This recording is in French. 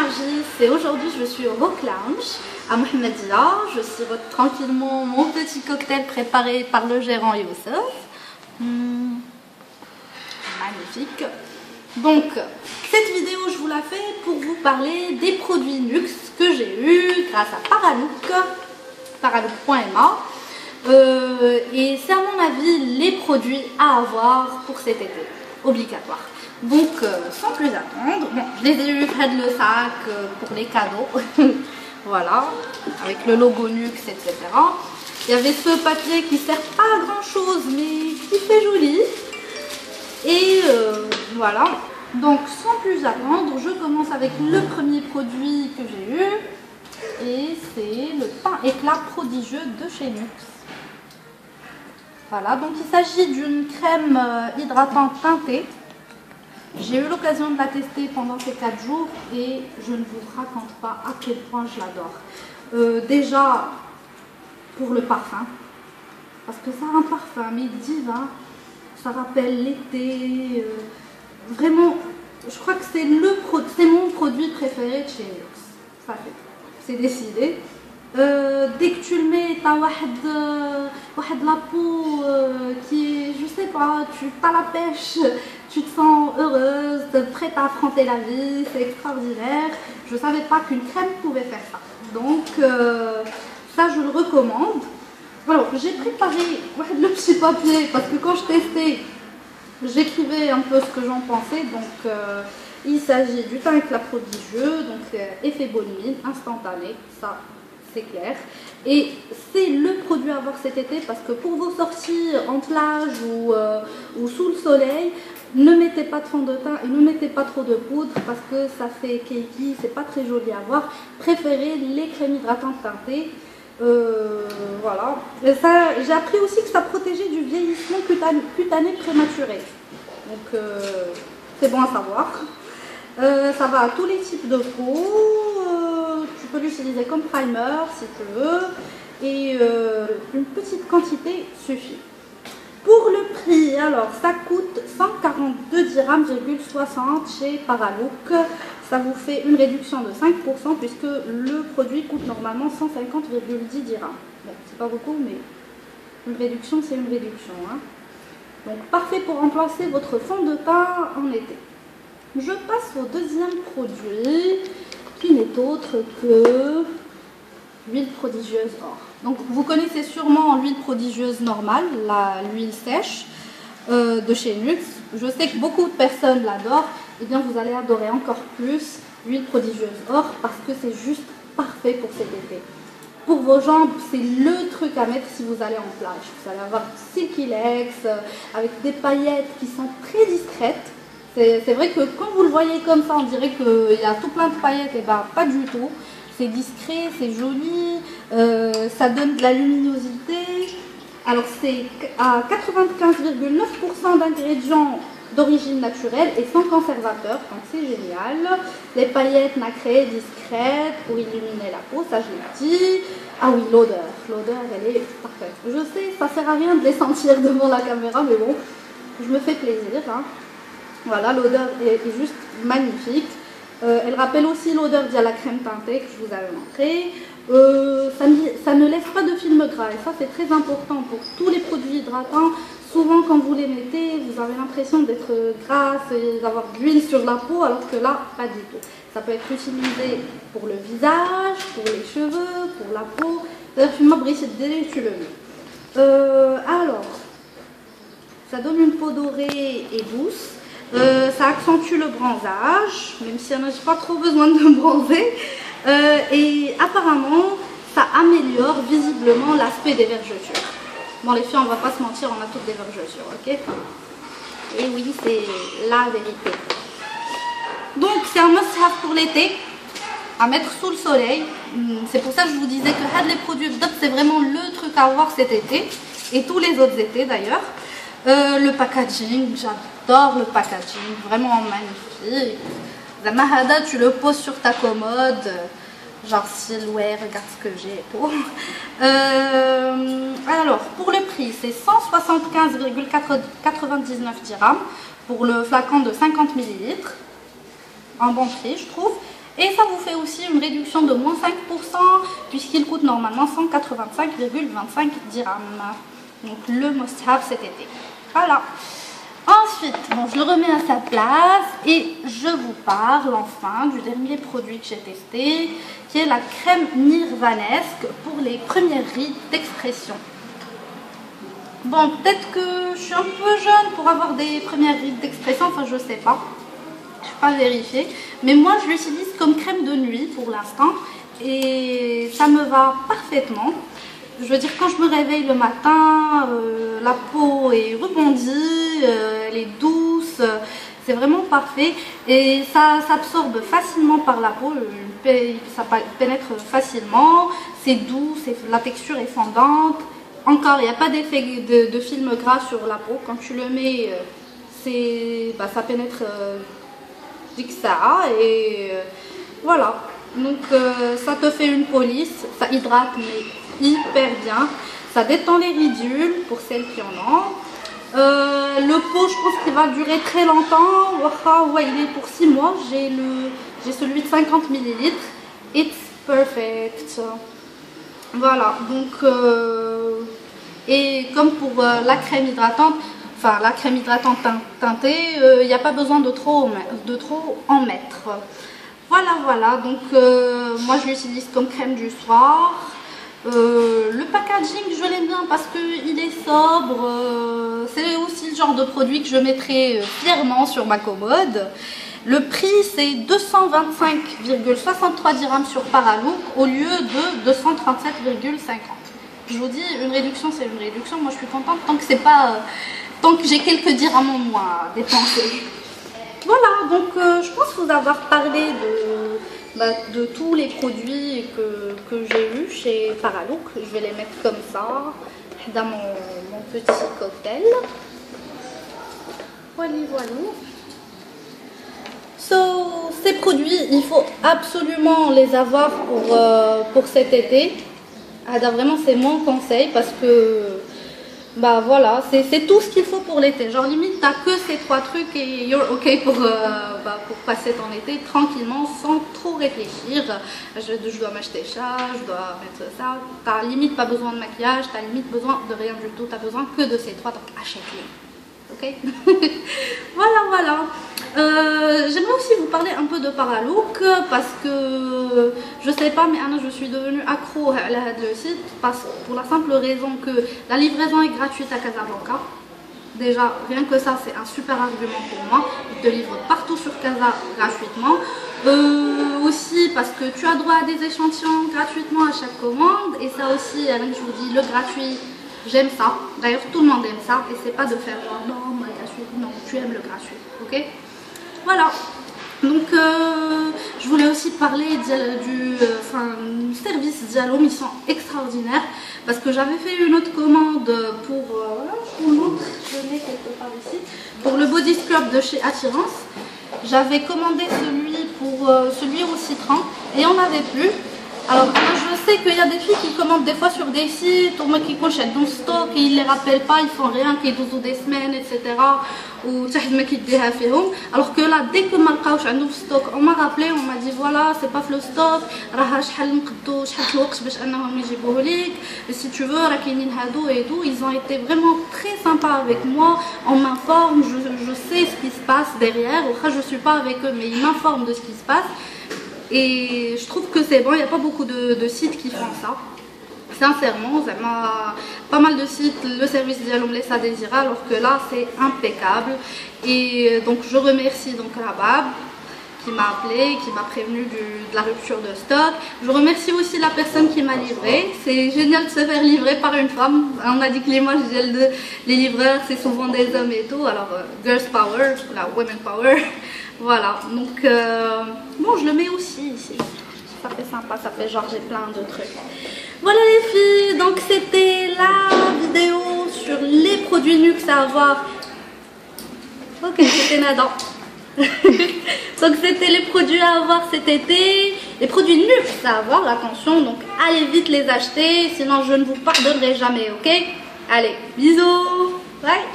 Nargis et aujourd'hui je suis au Rock Lounge à Mohammedia. Je sirote tranquillement mon petit cocktail préparé par le gérant Youssef. Magnifique. Donc cette vidéo je vous la fais pour vous parler des produits luxe que j'ai eu grâce à Paralook.ma. Et c'est à mon avis les produits à avoir pour cet été, obligatoire. Donc sans plus attendre, bon, je les ai eu près de le sac pour les cadeaux, voilà, avec le logo luxe, etc. Il y avait ce papier qui sert pas à grand chose mais qui fait joli. Et voilà, donc sans plus attendre, je commence avec le premier produit que j'ai eu. Et c'est le teint éclat prodigieux de chez Nuxe. Voilà, donc il s'agit d'une crème hydratante teintée. J'ai eu l'occasion de la tester pendant ces 4 jours et je ne vous raconte pas à quel point je l'adore. Déjà, pour le parfum, parce que ça a un parfum mais divin, ça rappelle l'été. Vraiment, je crois que c'est mon produit préféré de chez Nuxe. Ça fait. C'est décidé. Dès que tu le mets, tu as la peau qui est, je sais pas, tu as la pêche, tu te sens heureuse, prête à affronter la vie, c'est extraordinaire. Je ne savais pas qu'une crème pouvait faire ça. Donc ça je le recommande. Alors j'ai préparé le petit papier parce que quand je testais, j'écrivais un peu ce que j'en pensais. Donc il s'agit du teint éclat prodigieux, donc effet bonne mine, instantané, ça c'est clair. Et c'est le produit à avoir cet été parce que pour vos sorties en plage ou sous le soleil, ne mettez pas de fond de teint et ne mettez pas trop de poudre parce que ça fait cakey, c'est pas très joli à voir. Préférez les crèmes hydratantes teintées. Voilà. J'ai appris aussi que ça protégeait du vieillissement cutané prématuré. Donc c'est bon à savoir. Ça va à tous les types de peau. Tu peux l'utiliser comme primer si tu veux. Et une petite quantité suffit. Pour le prix, alors ça coûte 142 dirhams,60 chez Paralook. Ça vous fait une réduction de 5% puisque le produit coûte normalement 150,10 dirhams. Bon, c'est pas beaucoup, mais une réduction, c'est une réduction. Hein. Donc parfait pour remplacer votre fond de teint en été. Je passe au deuxième produit qui n'est autre que l'huile prodigieuse or. Donc vous connaissez sûrement l'huile prodigieuse normale, l'huile sèche de chez Nuxe. Je sais que beaucoup de personnes l'adorent. Et bien vous allez adorer encore plus l'huile prodigieuse or parce que c'est juste parfait pour cet été. Pour vos jambes, c'est le truc à mettre si vous allez en plage. Vous allez avoir silky legs avec des paillettes qui sont très discrètes. C'est vrai que quand vous le voyez comme ça, on dirait qu'il y a tout plein de paillettes. Et ben pas du tout. C'est discret, c'est joli, ça donne de la luminosité. Alors c'est à 95,9% d'ingrédients d'origine naturelle et sans conservateur, donc c'est génial. Les paillettes nacrées, discrètes pour illuminer la peau, ça je l'ai dit. Ah oui, l'odeur, elle est parfaite. Je sais, ça sert à rien de les sentir devant la caméra, mais bon, je me fais plaisir. Hein. Voilà, l'odeur est juste magnifique. Elle rappelle aussi l'odeur via la crème teintée que je vous avais montré. Ça ne laisse pas de film gras et ça c'est très important pour tous les produits hydratants. Souvent quand vous les mettez, vous avez l'impression d'être grasse et d'avoir de l'huile sur la peau alors que là, pas du tout. Ça peut être utilisé pour le visage, pour les cheveux, pour la peau. D'ailleurs, tu le mets. Alors, ça donne une peau dorée et douce. Ça accentue le bronzage, même si on n'a pas trop besoin de bronzer. Et apparemment, ça améliore visiblement l'aspect des vergetures. Bon, les filles, on va pas se mentir, on a toutes des vergetures, ok? Et oui, c'est la vérité. Donc, c'est un must-have pour l'été, à mettre sous le soleil. C'est pour ça que je vous disais que les produits Bdop, c'est vraiment le truc à avoir cet été, et tous les autres étés d'ailleurs. Le packaging, j'adore le packaging, vraiment magnifique. Zamahada, tu le poses sur ta commode, genre style ouais, regarde ce que j'ai et tout. Alors, pour le prix, c'est 175,99 dirhams pour le flacon de 50 ml. Un bon prix, je trouve. Et ça vous fait aussi une réduction de moins 5% puisqu'il coûte normalement 185,25 dirhams. Donc le must-have cet été. Voilà. Ensuite, bon, je le remets à sa place et je vous parle enfin du dernier produit que j'ai testé, qui est la crème nirvanesque pour les premières rides d'expression. Bon, peut-être que je suis un peu jeune pour avoir des premières rides d'expression, enfin je sais pas. Je ne vais pas vérifier. Mais moi je l'utilise comme crème de nuit pour l'instant et ça me va parfaitement. Je veux dire, quand je me réveille le matin, la peau est rebondie, elle est douce, c'est vraiment parfait et ça s'absorbe facilement par la peau, ça pénètre facilement, c'est doux, la texture est fondante. Encore, il n'y a pas d'effet de film gras sur la peau. Quand tu le mets, ça pénètre dès que ça et voilà. Donc ça te fait une police, ça hydrate mais hyper bien. Ça détend les ridules pour celles qui en ont. Le pot, je pense qu'il va durer très longtemps. Ouais, il est pour 6 mois. J'ai celui de 50 ml. It's perfect. Voilà, donc et comme pour la crème hydratante, enfin la crème hydratante teintée, il n'y a pas besoin de trop en mettre. Voilà, donc moi je l'utilise comme crème du soir. Le packaging, je l'aime bien parce qu'il est sobre. C'est aussi le genre de produit que je mettrai fièrement sur ma commode. Le prix c'est 225,63 dirhams sur Paralook au lieu de 237,50. Je vous dis, une réduction c'est une réduction. Moi je suis contente tant que c'est pas tant que j'ai quelques dirhams en moins à dépenser. Voilà, donc je pense vous avoir parlé de tous les produits que j'ai eu chez Paralook. Je vais les mettre comme ça dans mon petit cocktail. Voilà. Ces produits, il faut absolument les avoir pour cet été. Vraiment, c'est mon conseil parce que voilà, c'est tout ce qu'il faut pour l'été. Genre limite, t'as que ces 3 trucs et you're ok pour passer ton été tranquillement sans trop réfléchir. Je dois m'acheter ça, je dois mettre ça. T'as limite pas besoin de maquillage, t'as limite besoin de rien du tout. T'as besoin que de ces 3, donc achète-les. Ok. Voilà. J'aimerais aussi vous parler un peu de Paralook parce que je sais pas, mais Anna, je suis devenue accro à le site pour la simple raison que la livraison est gratuite à Casablanca. Déjà, rien que ça, c'est un super argument pour moi. Ils te livrent partout sur Casa gratuitement. Aussi parce que tu as droit à des échantillons gratuitement à chaque commande. Et ça aussi, je vous dis, le gratuit, j'aime ça. D'ailleurs, tout le monde aime ça. Et c'est pas de faire genre non, moi gratuit. Non, tu aimes le gratuit. Ok? Voilà. Donc, je voulais aussi parler du service Dialom. Ils sont extraordinaires. Parce que j'avais fait une autre commande pour, je vous montre, je l'ai quelque part ici, pour le body scrub de chez Attirance. J'avais commandé celui au citron et on n'avait plus. Alors je sais qu'il y a des filles qui commandent des fois sur des sites, ou moi qui achètent dans stock et ils ne les rappellent pas, ils font rien, qu'ils doivent des semaines, etc. Ou alors que là, dès que ma stock, on m'a rappelé, on m'a dit voilà, c'est pas le stock, si tu veux, et tout, ils ont été vraiment très sympas avec moi, on m'informe, je sais ce qui se passe derrière, je ne suis pas avec eux, mais ils m'informent de ce qui se passe. Et je trouve que c'est bon, il n'y a pas beaucoup de sites qui font ça. Sincèrement, pas mal de sites, le service Dialom laisse à désirer, alors que là c'est impeccable. Et donc je remercie donc Rabab qui m'a appelé, qui m'a prévenu de la rupture de stock. Je remercie aussi la personne qui m'a livré. C'est génial de se faire livrer par une femme. On a dit que les livreurs c'est souvent des hommes et tout. Alors Girls Power, la Women Power. Voilà, donc bon, je le mets aussi ici. Ça fait sympa, ça fait genre j'ai plein de trucs. Voilà les filles, donc c'était la vidéo sur les produits Nuxe à avoir. Ok, c'était Nadan. Donc c'était les produits à avoir cet été, les produits Nuxe à avoir, attention, donc allez vite les acheter, sinon je ne vous pardonnerai jamais, ok? Allez, bisous, bye.